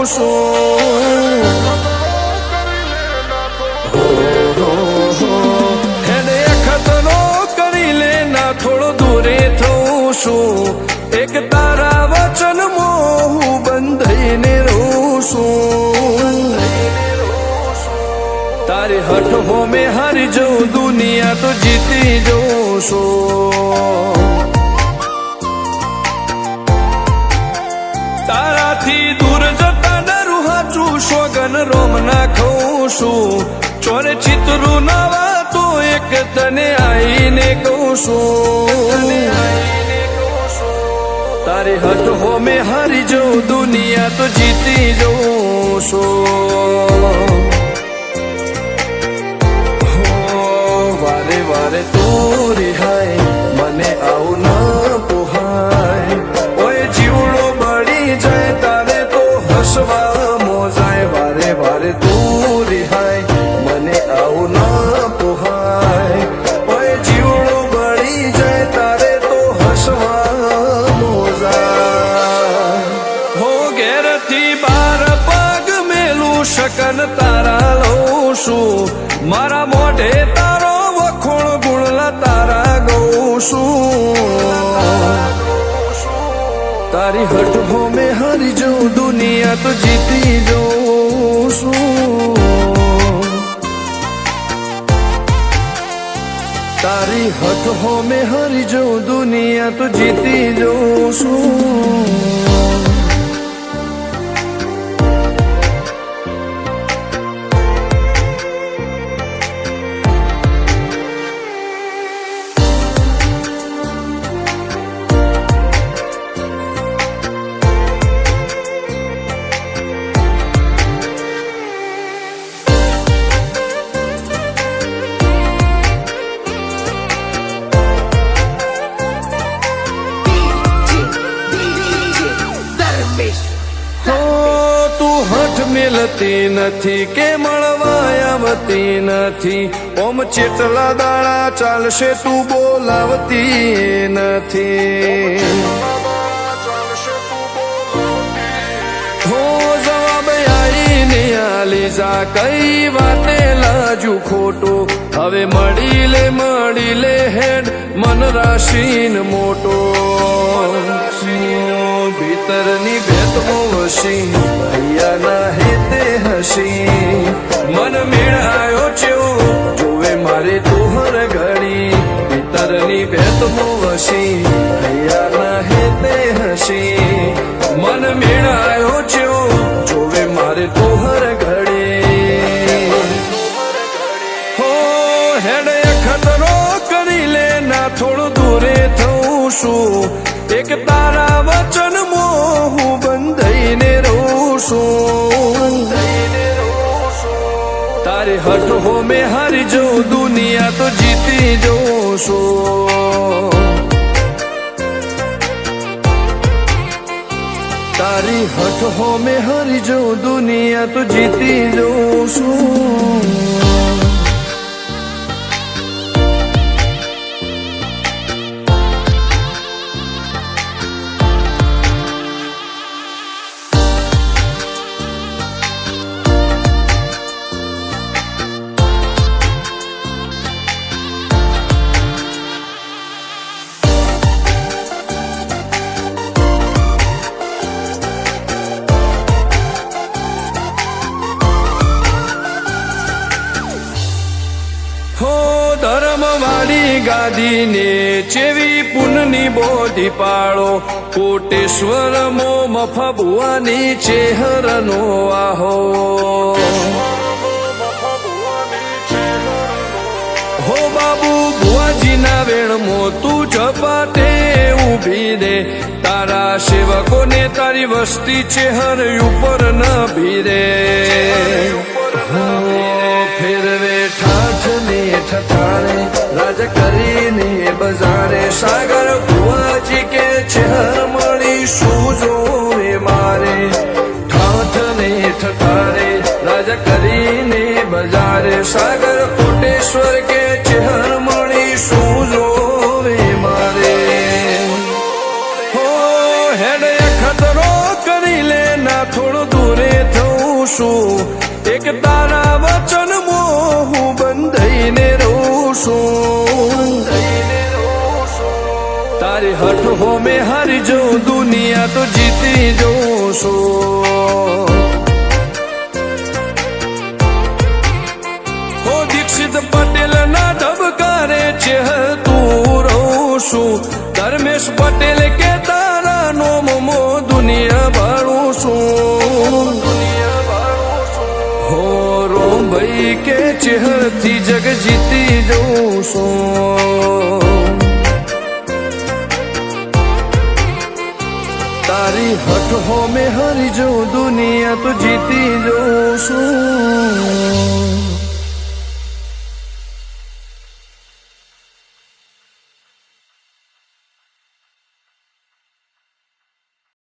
છું હેડે ખતરો કરી લે ના થોડો દૂરે થઉં છું એક તારા વચનમાં હું બંધાઈને રહું છું તારી હઠ હોમે હારી જઉં દુનિયા તો જીતી જઉં છું તારાથી દૂર જતા ડરું હાચું સોગન રોમ ના ખઉં છું ચોરે ચિતરું નવા તો એક તને આઈને કહું છું તારી હઠ હોમે હારી જઉં દુનિયા તો જીતી જઉં છું વારે વારે તું રિહાય મને આવું ના પોહાય ઓય જીવડો બળી જાય તારે તો હસવા મોજાય વારે વારે તું રિહાય મને આવું ના પોહાય ઓય જીવડો બળી જાય તારે તો હસવા મોજાય હો ઘેરથી બાર પગ મેલું શકન તારા લઉં છું મારા મોઢે તારો વખોણ ગુણલા તારા ગઉં છું તારી હઠ હોમે હારી જઉં દુનિયા તો જીતી જઉં છું તારી હઠ હોમે હારી જઉં દુનિયા તો જીતી જઉં છું મિલતી નથી કે મળવા આવતી નથી ઓમ ચેટલા દાડા ચાલશે તું બોલાવતી નથી હો જવાબ આઈને આલી જા કઈ વાતે લાજુ ખોટું હવે મળી લે હેડ મન રાશીન મોટો ભીતરની ભેદમો વસી ભૈયાના હેતે હસી મન મેળાયો ચેવો જોવે મારે તોહર ઘડી ભીતરની ભેદમો વસી ભૈયાના હેતે હસી મન મેળાયો ચેવો જોવે મારે તોહર ઘડી હો હેડે ખતરો કરી લે ના થોડું દૂરે થઉં છું એક તારા વચનમાં હું બંધાઈને રહું છું તારી હઠ હોમે હારી જઉં દુનિયા તો જીતી જઉં છું તારી હઠ હોમે હારી જઉં દુનિયા તો જીતી જઉં છું ધર્મવાળી ગાદીને ચેવી પુનની બોધી પાળો કોટેશ્વર મો મફબુવાની ચેહરનો આહો હો બાબુ ભુવાજીના વેણમો તું ઝપાટે ઊભી દે તારા સેવકોને તારી વસ્તી ચેહર ઉપર ન ભીરે ફેરવે ઠાઠને ઠઠાણે રાજ કરીને બજારે સાગર ભુવાજી કે ચેહર મળી શું જોવે મારે ઠાઠને ઠઠાણે રાજ કરીને બજારે સાગર કોટેશ્વર કે ચેહર મળી શું જોવે મારે હો હેડ ખતરો કરી લે ના થોડો દૂરે છું એક તારા વચનમાં હું બંધાઈને રહું છું તારી હઠ હો મેં હારી જઉં દુનિયા તો જીતી જઉં છું હો દીક્ષિત પટેલ ના ધબકારે ચહેતું રહું છું ધર્મેશ પટેલ કે તારા નોમો દુનિયા ભાળું છું હો રોમ ભાઈ કે ચહેરથી જગ જીતી જઉં છું તારી હઠ હો મેં હારી જઉં દુનિયા તો જીતી જઉં છું